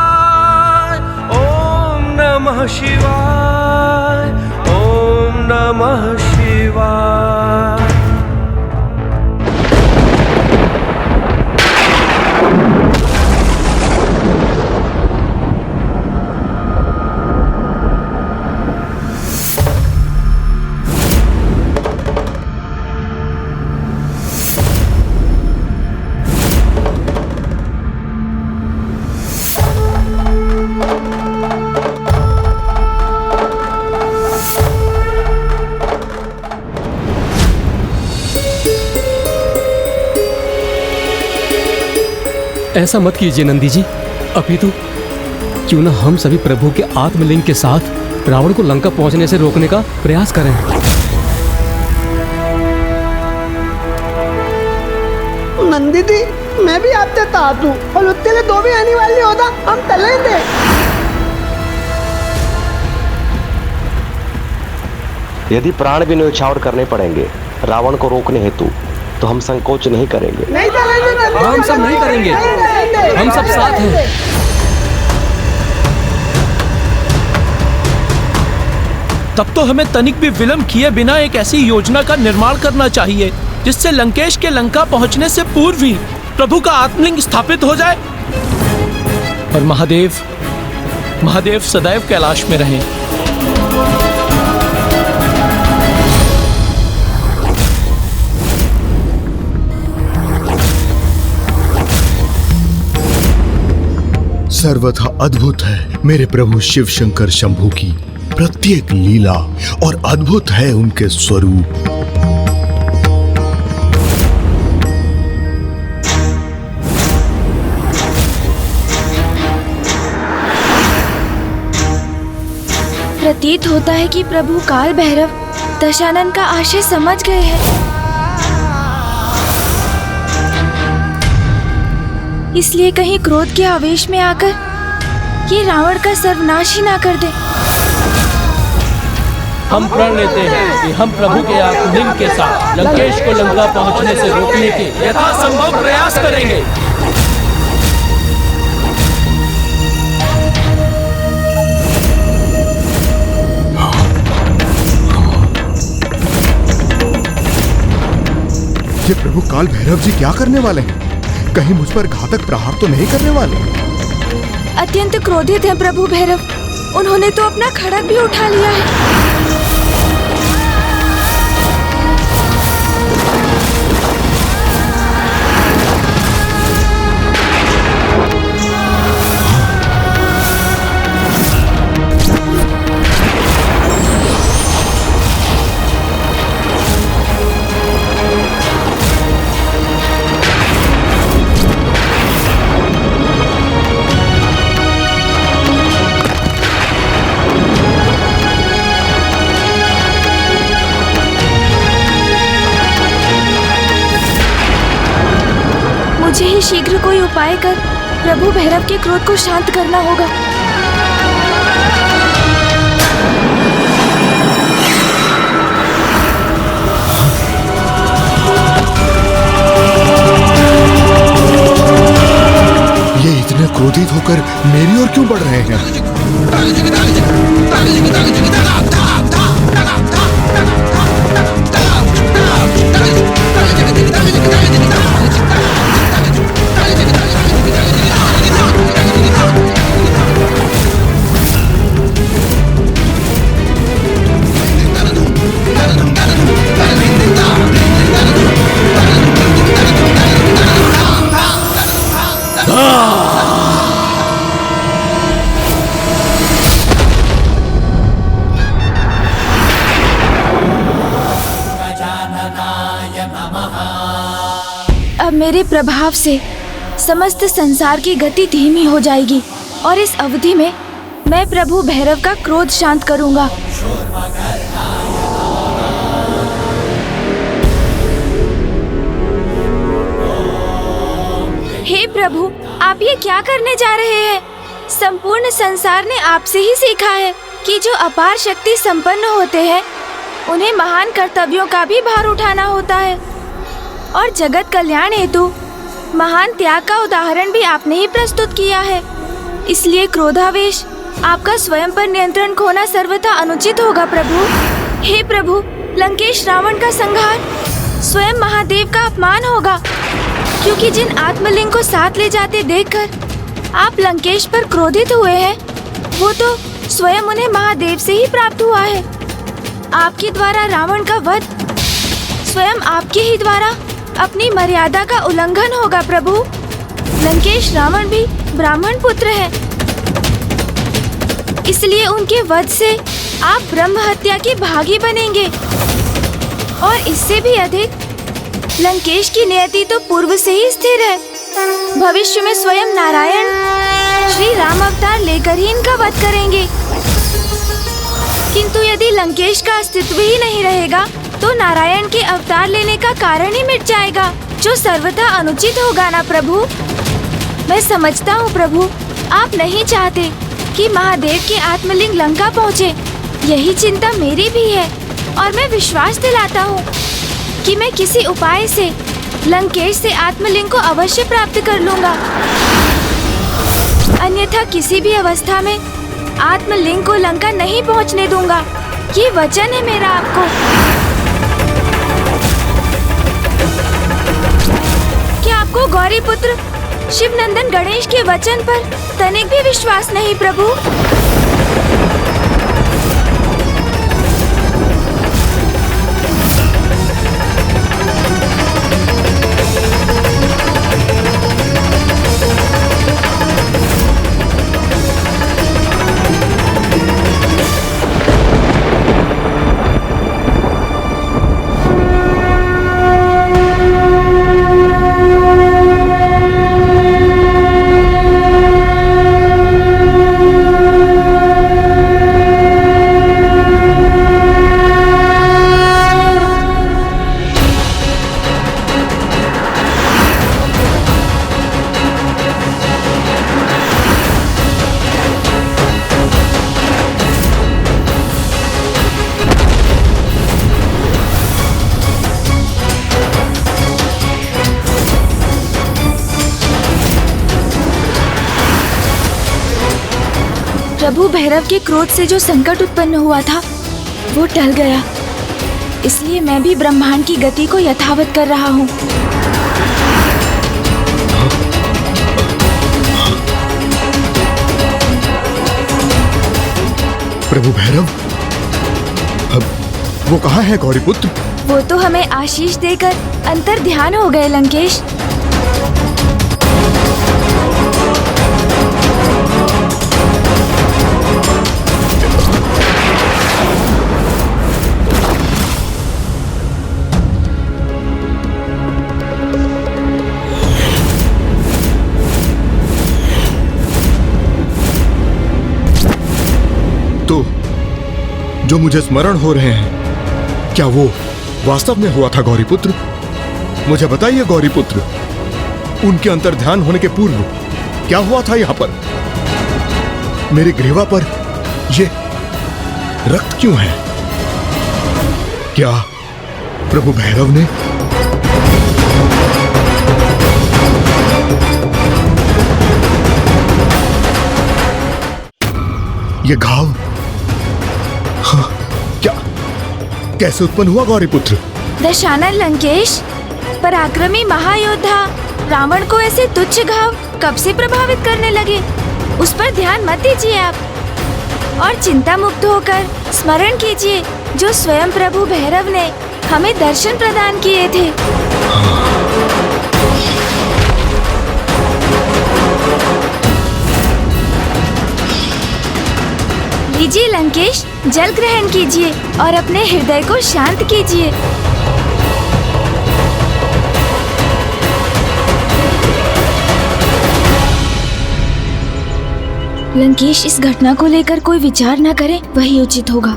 नमः शिवाय, ओम नमः शिवाय। ऐसा मत कीजिए नंदी जी, अपितु क्यों न हम सभी प्रभु के आत्मलिंग के साथ रावण को लंका पहुंचने से रोकने का प्रयास करें। नंदी जी, मैं भी आपसे तात हूँ, और उत्ते दो भी आने वाली होता हम तलेंगे। यदि प्राण भी न्यौछावर करने पड़ेंगे रावण को रोकने हेतु, तो हम संकोच नहीं करेंगे। नहीं चलेंगे हम सब नहीं करेंगे, हम सब साथ हैं। तब तो हमें तनिक भी विलंब किए बिना एक ऐसी योजना का निर्माण करना चाहिए जिससे लंकेश के लंका पहुंचने से पूर्व ही प्रभु का आत्मलिंग स्थापित हो जाए और महादेव सदैव कैलाश में रहें। सर्वथा अद्भुत है मेरे प्रभु शिव शंकर शंभू की प्रत्येक लीला और अद्भुत है उनके स्वरूप। प्रतीत होता है कि प्रभु काल भैरव दशानन का आशय समझ गए हैं, इसलिए कहीं क्रोध के आवेश में आकर ये रावण का सर्वनाश ही ना कर दे। हम प्रण लेते हैं कि हम प्रभु के आत्मलिंग के साथ लंकेश को लंका पहुंचने से रोकने के यथासंभव प्रयास करेंगे। ये प्रभु काल भैरव जी क्या करने वाले हैं? कहीं मुझ पर घातक प्रहार तो नहीं करने वाले? अत्यंत क्रोधित हैं प्रभु भैरव, उन्होंने तो अपना खड़ग भी उठा लिया है। मुझे ही शीघ्र कोई उपाय कर प्रभु भैरव के क्रोध को शांत करना होगा। ये इतने क्रोधित होकर मेरी ओर क्यों बढ़ रहे हैं? अब मेरे प्रभाव से समस्त संसार की गति धीमी हो जाएगी और इस अवधि में मैं प्रभु भैरव का क्रोध शांत करूंगा। हे प्रभु, आप ये क्या करने जा रहे हैं? संपूर्ण संसार ने आपसे ही सीखा है कि जो अपार शक्ति संपन्न होते हैं उन्हें महान कर्तव्यों का भी भार उठाना होता है और जगत कल्याण हेतु महान त्याग का उदाहरण भी आपने ही प्रस्तुत किया है। इसलिए क्रोधावेश आपका स्वयं पर नियंत्रण खोना सर्वथा अनुचित होगा प्रभु। हे प्रभु, लंकेश रावण का संहार स्वयं महादेव का अपमान होगा, क्योंकि जिन आत्मलिंग को साथ ले जाते देखकर आप लंकेश पर क्रोधित हुए हैं, वो तो स्वयं उन्हें महादेव से ही प्राप्त हुआ है। आपके द्वारा रावण का वध स्वयं आपके ही द्वारा अपनी मर्यादा का उल्लंघन होगा प्रभु। लंकेश रावण भी ब्राह्मण पुत्र है, इसलिए उनके वध से आप ब्रह्म हत्या के भागी बनेंगे। और इससे भी अधिक, लंकेश की नियति तो पूर्व से ही स्थिर है। भविष्य में स्वयं नारायण श्री राम अवतार लेकर ही इनका वध करेंगे। किंतु यदि लंकेश का अस्तित्व ही नहीं रहेगा तो नारायण के अवतार लेने का कारण ही मिट जाएगा, जो सर्वथा अनुचित होगा ना प्रभु। मैं समझता हूँ प्रभु, आप नहीं चाहते कि महादेव के आत्मलिंग लंका पहुँचे। यही चिंता मेरी भी है और मैं विश्वास दिलाता हूँ कि मैं किसी उपाय से लंकेश से आत्मलिंग को अवश्य प्राप्त कर लूंगा। अन्यथा किसी भी अवस्था में आत्मलिंग को लंका नहीं पहुंचने दूंगा। ये वचन है मेरा आपको। क्या आपको गौरी पुत्र शिवनंदन गणेश के वचन पर तनिक भी विश्वास नहीं प्रभु? प्रभु भैरव के क्रोध से जो संकट उत्पन्न हुआ था वो टल गया। इसलिए मैं भी ब्रह्मांड की गति को यथावत कर रहा हूँ। प्रभु भैरव, अब वो कहाँ है गौरीपुत्र? वो तो हमें आशीष देकर अंतर ध्यान हो गए लंकेश। तो जो मुझे स्मरण हो रहे हैं, क्या वो वास्तव में हुआ था गौरीपुत्र? मुझे बताइए गौरीपुत्र, उनके अंतर ध्यान होने के पूर्व क्या हुआ था यहाँ पर? मेरी ग्रीवा पर ये रक्त क्यों है? क्या प्रभु भैरव ने ये घाव कैसे उत्पन्न हुआ गौरीपुत्र? दशानन लंकेश, पराक्रमी महायोद्धा रावण को ऐसे तुच्छ घाव कब से प्रभावित करने लगे? उस पर ध्यान मत दीजिए आप और चिंता मुक्त होकर स्मरण कीजिए जो स्वयं प्रभु भैरव ने हमें दर्शन प्रदान किए थे। लीजिए लंकेश, जल ग्रहण कीजिए और अपने हृदय को शांत कीजिए। लंकेश, इस घटना को लेकर कोई विचार न करे वही उचित होगा,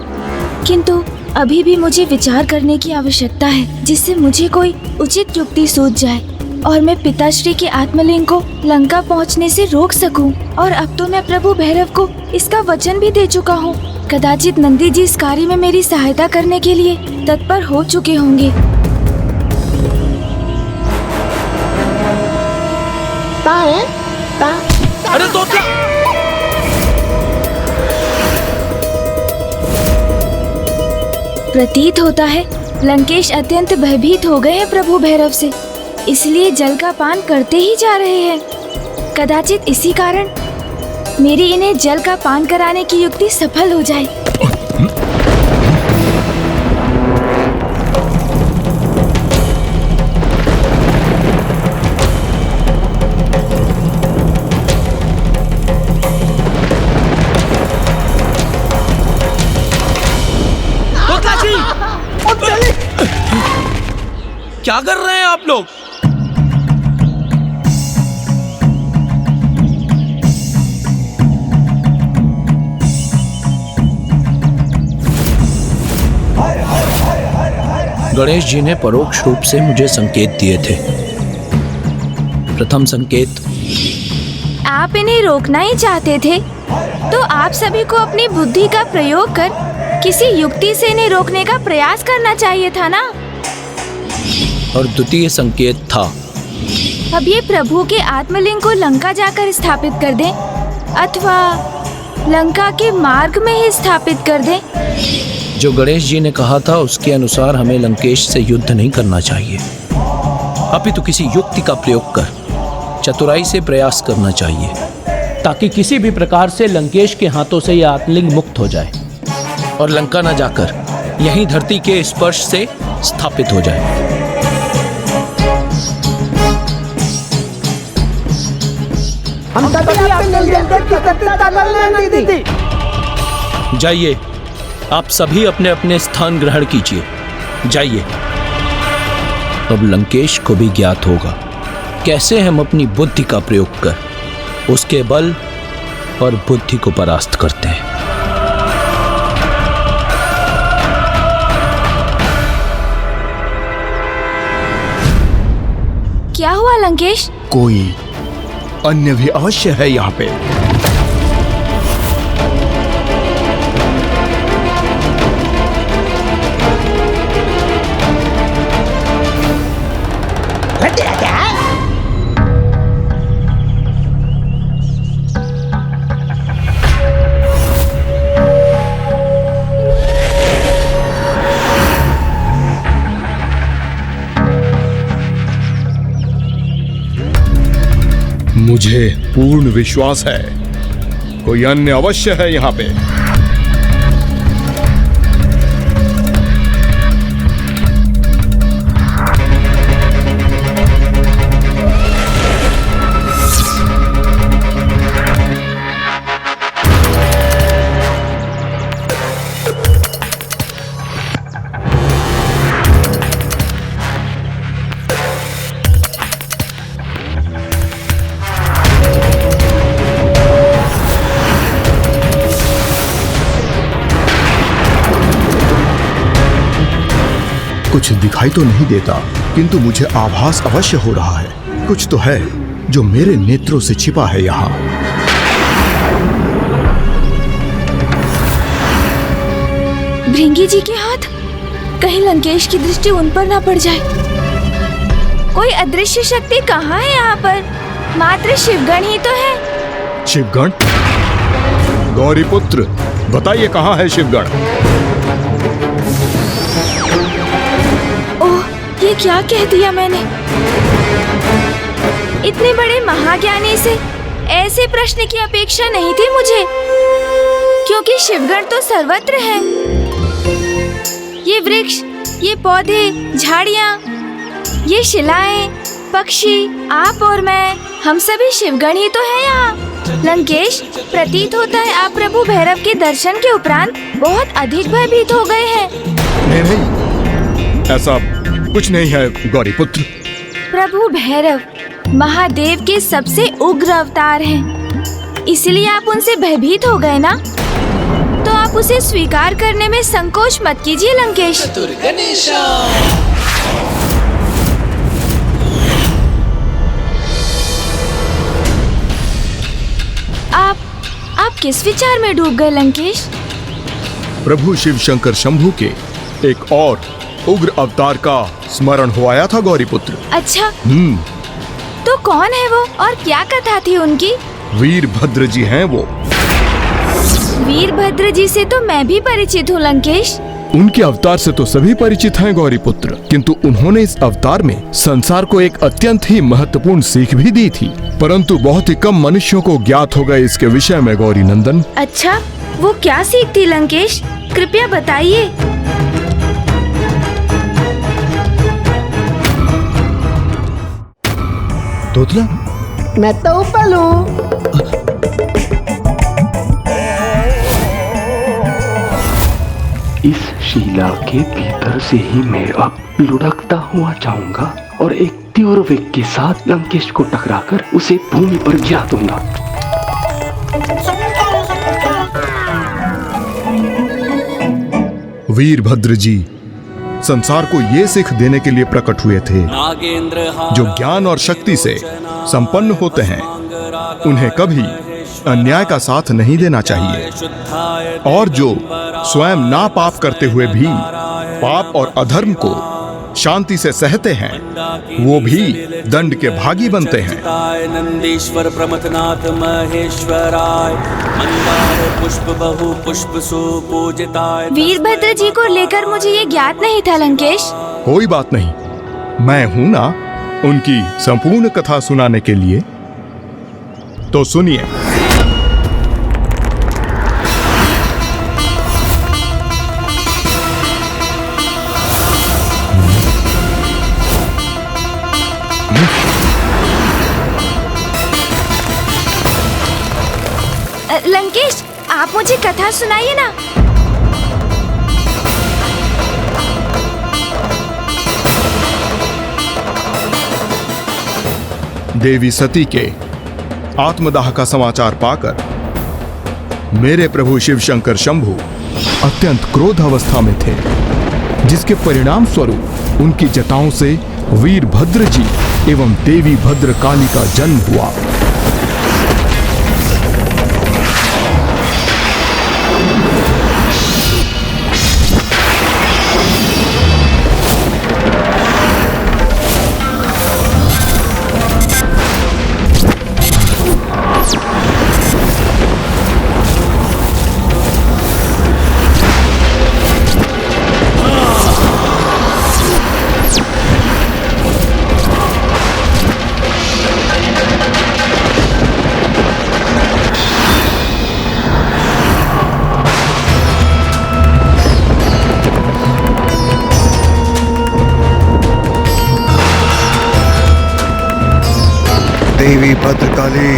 किंतु अभी भी मुझे विचार करने की आवश्यकता है जिससे मुझे कोई उचित युक्ति सूझ जाए और मैं पिताश्री के आत्मलिंग को लंका पहुंचने से रोक सकूं। और अब तो मैं प्रभु भैरव को इसका वचन भी दे चुका हूं। कदाचित नंदी जी इस कार्य में मेरी सहायता करने के लिए तत्पर हो चुके होंगे। अरे तो क्या? प्रतीत होता है लंकेश अत्यंत भयभीत हो गए हैं प्रभु भैरव से, इसलिए जल का पान करते ही जा रहे हैं। कदाचित इसी कारण मेरी इन्हें जल का पान कराने की युक्ति सफल हो जाए। क्या कर रहे हैं आप लोग? गणेश जी ने परोक्ष रूप से मुझे संकेत दिए थे। प्रथम संकेत, आप इन्हें रोकना ही चाहते थे तो आप सभी को अपनी बुद्धि का प्रयोग कर किसी युक्ति से इन्हें रोकने का प्रयास करना चाहिए था ना। और द्वितीय संकेत था। अब ये प्रभु के आत्मलिंग को लंका जाकर स्थापित कर दें अथवा लंका के मार्ग में ही स्थापित कर दें। जो गणेश जी ने कहा था उसके अनुसार हमें लंकेश से युद्ध नहीं करना चाहिए, अपितु किसी युक्ति का प्रयोग कर चतुराई से प्रयास करना चाहिए, ताकि किसी भी प्रकार से लंकेश के हाथों से यह आत्मलिंग मुक्त हो जाए और लंका न जाकर यहीं धरती के स्पर्श से स्थापित हो जाए। हम तभी आपसे जल्दी की सत्यता कर लेंगे दीदी। जाइए, आप सभी अपने अपने स्थान ग्रहण कीजिए। जाइए। अब लंकेश को भी ज्ञात होगा कैसे हम अपनी बुद्धि का प्रयोग कर उसके बल और बुद्धि को परास्त करते हैं। क्या हुआ लंकेश? कोई अन्य भी अवश्य है यहाँ पे। मुझे पूर्ण विश्वास है कोई अन्य अवश्य है यहाँ पे। कुछ दिखाई तो नहीं देता, किंतु मुझे आभास अवश्य हो रहा है कुछ तो है जो मेरे नेत्रों से छिपा है यहाँ। भृंगी जी के हाथ, कहीं लंकेश की दृष्टि उन पर ना पड़ जाए। कोई अदृश्य शक्ति कहाँ है यहाँ पर? मात्र शिवगण ही तो है। शिवगण? गौरीपुत्र, बताइए कहाँ है शिवगण? ये क्या कह दिया मैंने? इतने बड़े महाज्ञानी से ऐसे प्रश्न की अपेक्षा नहीं थी मुझे, क्योंकि शिवगण तो सर्वत्र है। ये वृक्ष, ये पौधे, झाड़ियाँ, ये शिलाएं, पक्षी, आप और मैं, हम सभी शिवगण ही तो है यहाँ। लंकेश, प्रतीत होता है आप प्रभु भैरव के दर्शन के उपरांत बहुत अधिक भयभीत हो गए हैं। नहीं, ऐसा कुछ नहीं है गौरीपुत्र। प्रभु भैरव महादेव के सबसे उग्र अवतार हैं, इसलिए आप उनसे भयभीत हो गए ना? तो आप उसे स्वीकार करने में संकोच मत कीजिए लंकेश। आप किस विचार में डूब गए लंकेश? प्रभु शिव शंकर शंभू के एक और उग्र अवतार का स्मरण हो आया था गौरीपुत्र। अच्छा, तो कौन है वो और क्या कथा थी उनकी? वीरभद्र जी हैं वो। वीरभद्र जी से तो मैं भी परिचित हूँ लंकेश। उनके अवतार से तो सभी परिचित हैं गौरीपुत्र, किंतु उन्होंने इस अवतार में संसार को एक अत्यंत ही महत्वपूर्ण सीख भी दी थी, परंतु बहुत ही कम मनुष्यों को ज्ञात हो गए इसके विषय में गौरी नंदन। अच्छा, वो क्या सीख थी लंकेश? कृपया बताइए। तोतला, मैं तो ऊपर हूँ। इस शिला के भीतर से ही मैं अब लुढ़कता हुआ जाऊंगा और एक तीव्र वेग के साथ लंकेश को टकराकर उसे भूमि पर गिरा दूंगा। वीरभद्र जी संसार को ये सीख देने के लिए प्रकट हुए थे, जो ज्ञान और शक्ति से संपन्न होते हैं उन्हें कभी अन्याय का साथ नहीं देना चाहिए, और जो स्वयं ना पाप करते हुए भी पाप और अधर्म को शांति से सहते हैं, वो भी दंड के भागी बनते हैं। नंदीश्वर प्रमथनाथ महेश्वराय मंदार पुष्प बहु पुष्प सुपूजिताय। वीरभद्र जी को लेकर मुझे ये ज्ञात नहीं था लंकेश। कोई बात नहीं, मैं हूं ना उनकी संपूर्ण कथा सुनाने के लिए। तो सुनिए। लंकेश, आप मुझे कथा सुनाइए ना। देवी सती के आत्मदाह का समाचार पाकर मेरे प्रभु शिव शंकर शंभु अत्यंत क्रोध अवस्था में थे, जिसके परिणाम स्वरूप उनकी जटाओं से वीरभद्र जी एवं देवी भद्र काली का जन्म हुआ। देवी भद्रकाली,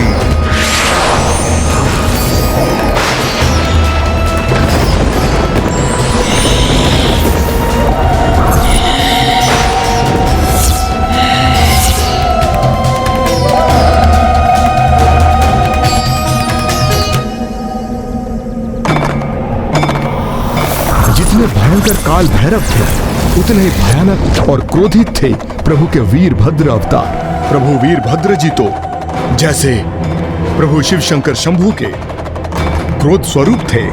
जितने भयंकर काल भैरव थे, उतने ही भयानक और क्रोधित थे प्रभु के वीरभद्र अवतार। प्रभु वीरभद्र जी तो जैसे प्रभु शिव शंकर शंभु के क्रोध स्वरूप थे।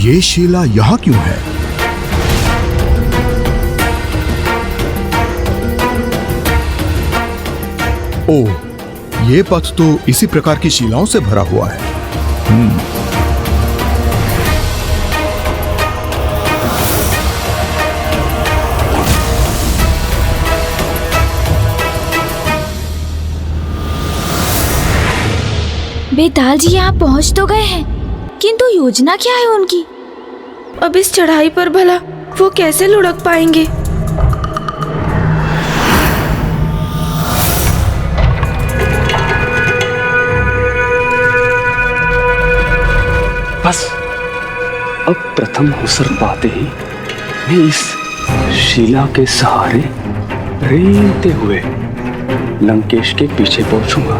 ये शिला यहां क्यों है? ओह, ये पथ तो इसी प्रकार की शिलाओं से भरा हुआ है। बेताल जी यहाँ पहुँच तो गए हैं, किंतु योजना क्या है उनकी? अब इस चढ़ाई पर भला वो कैसे लुढ़क पाएंगे? बस अब प्रथम अवसर पाते ही मैं इस शिला के सहारे रेंगते हुए लंकेश के पीछे पहुंचूंगा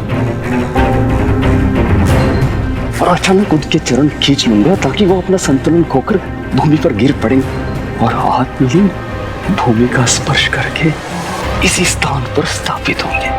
और अचानक उनके चरण खींच लूंगा ताकि वो अपना संतुलन खोकर भूमि पर गिर पड़े और हाथ में भूमि का स्पर्श करके इसी स्थान पर स्थापित होंगे।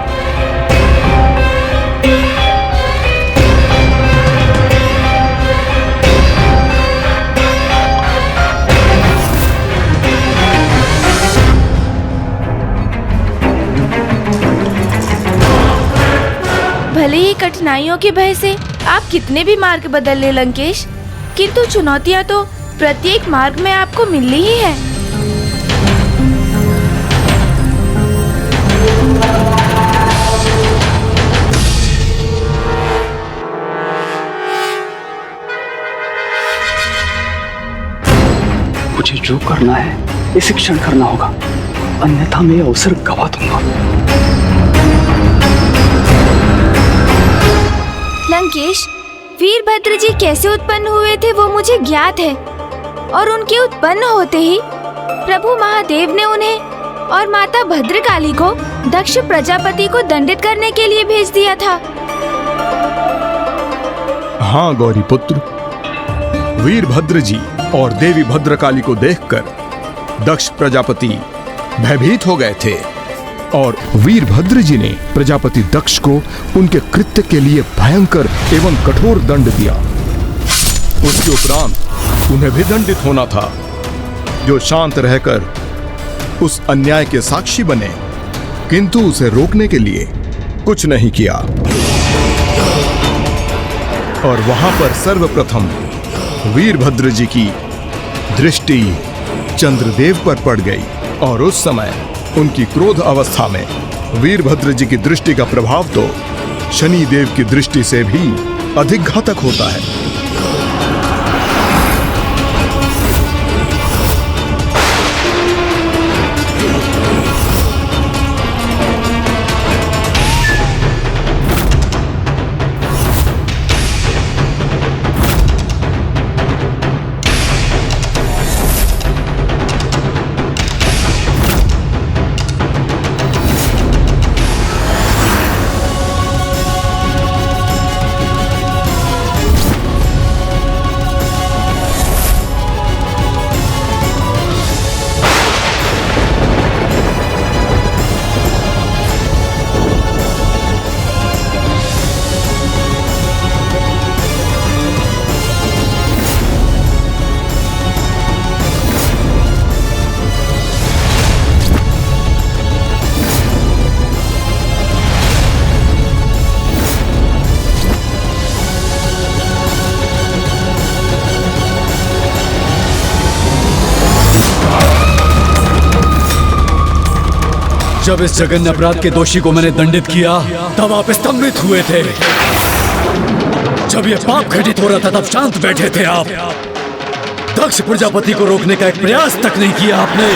भले ही कठिनाइयों के भय से आप कितने भी मार्ग बदल ले लंकेश, किंतु चुनौतियां तो प्रत्येक मार्ग में आपको मिलनी ही है। मुझे जो करना है इसी क्षण करना होगा, अन्यथा मैं अवसर गवा दूंगा। लंकेश, वीरभद्र जी कैसे उत्पन्न हुए थे वो मुझे ज्ञात है, और उनके उत्पन्न होते ही प्रभु महादेव ने उन्हें और माता भद्रकाली को दक्ष प्रजापति को दंडित करने के लिए भेज दिया था। हाँ गौरी पुत्र, वीरभद्र जी और देवी भद्रकाली को देखकर दक्ष प्रजापति भयभीत हो गए थे और वीरभद्र जी ने प्रजापति दक्ष को उनके कृत्य के लिए भयंकर एवं कठोर दंड दिया। उसके उपरांत उन्हें भी दंडित होना था, जो शांत रहकर उस अन्याय के साक्षी बने, किंतु उसे रोकने के लिए कुछ नहीं किया। और वहां पर सर्वप्रथम वीरभद्र जी की दृष्टि चंद्रदेव पर पड़ गई और उस समय उनकी क्रोध अवस्था में वीरभद्र जी की दृष्टि का प्रभाव तो शनि देव की दृष्टि से भी अधिक घातक होता है। जब इस जघन्य अपराध के दोषी को मैंने दंडित किया तब आप स्तंभित हुए थे। जब यह पाप घटित हो रहा था तब शांत बैठे थे आप। दक्ष प्रजापति को रोकने का एक प्रयास तक नहीं किया आपने।